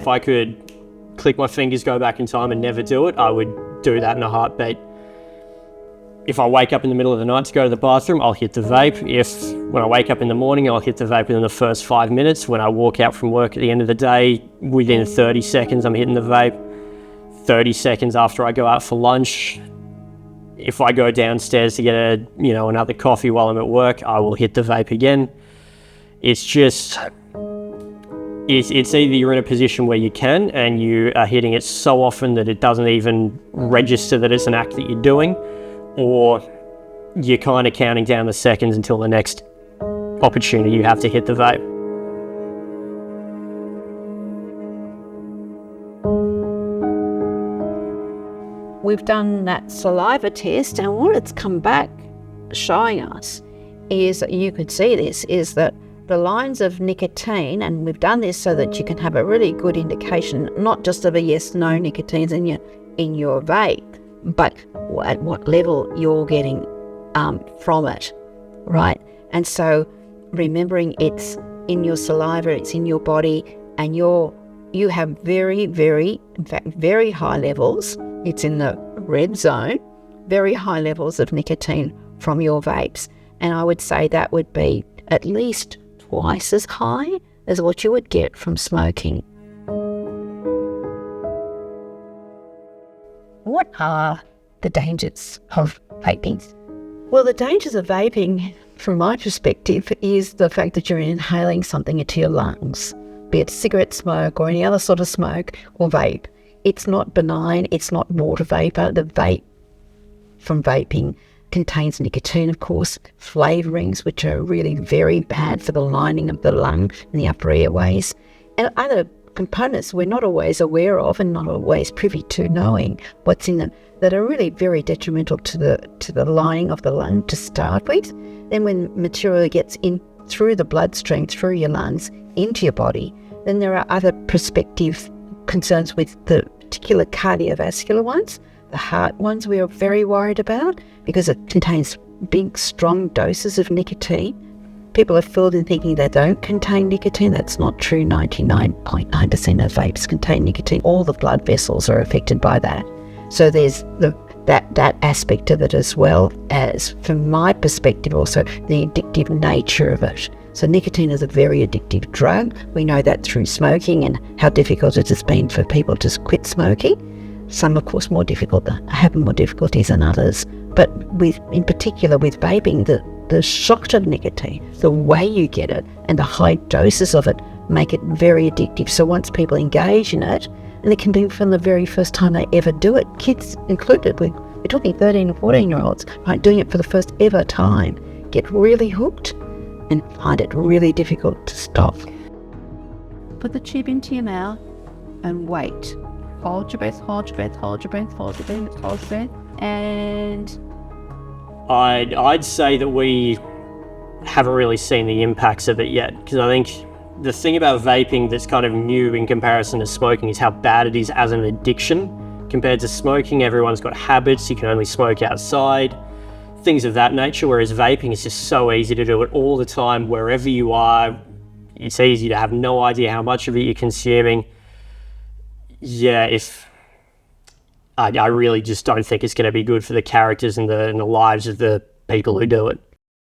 if I could click my fingers, go back in time and never do it, I would do that in a heartbeat. If I wake up in the middle of the night to go to the bathroom, I'll hit the vape. When I wake up in the morning, I'll hit the vape within the first 5 minutes. When I walk out from work at the end of the day, within 30 seconds, I'm hitting the vape. 30 seconds after I go out for lunch. If I go downstairs to get another coffee while I'm at work, I will hit the vape again. It's either you're in a position where you can and you are hitting it so often that it doesn't even register that it's an act that you're doing, or you're kind of counting down the seconds until the next opportunity you have to hit the vape. We've done that saliva test, and what it's come back showing us is, you could see this, is that the lines of nicotine, and we've done this so that you can have a really good indication, not just of a yes/no nicotines in your vape, but at what level you're getting from it, right? And so remembering it's in your saliva, it's in your body, and you have very, very, in fact, very high levels. It's in the red zone, very high levels of nicotine from your vapes. And I would say that would be at least twice as high as what you would get from smoking. What are the dangers of vaping? Well, the dangers of vaping, from my perspective, is the fact that you're inhaling something into your lungs, be it cigarette smoke or any other sort of smoke or vape. It's not benign, it's not water vapour. The vape from vaping contains nicotine, of course, flavourings, which are really very bad for the lining of the lung and the upper airways, and other components we're not always aware of and not always privy to knowing what's in them, that are really very detrimental to the lining of the lung to start with. Then when material gets in through the bloodstream, through your lungs, into your body, then there are other prospective concerns with the particular cardiovascular ones. The heart ones we are very worried about because it contains big, strong doses of nicotine. People are fooled in thinking they don't contain nicotine. That's not true. 99.9% of vapes contain nicotine. All the blood vessels are affected by that. So there's that aspect of it, as well as, from my perspective, also the addictive nature of it. So nicotine is a very addictive drug. We know that through smoking and how difficult it has been for people to quit smoking. Some, of course, have more difficulties than others. But in particular with vaping, the shock of nicotine, the way you get it, and the high doses of it make it very addictive. So once people engage in it, and it can be from the very first time they ever do it, kids included, we're talking 13 or 14-year-olds, right, doing it for the first ever time, get really hooked and find it really difficult to stop. Put the tube into your mouth and wait. Hold your breath, hold your breath, hold your breath, hold your breath, hold your breath, and... I'd say that we haven't really seen the impacts of it yet, because I think the thing about vaping that's kind of new in comparison to smoking is how bad it is as an addiction. Compared to smoking, everyone's got habits, you can only smoke outside, things of that nature, whereas vaping is just so easy to do it all the time, wherever you are. It's easy to have no idea how much of it you're consuming. Yeah, I really just don't think it's going to be good for the characters and the lives of the people who do it.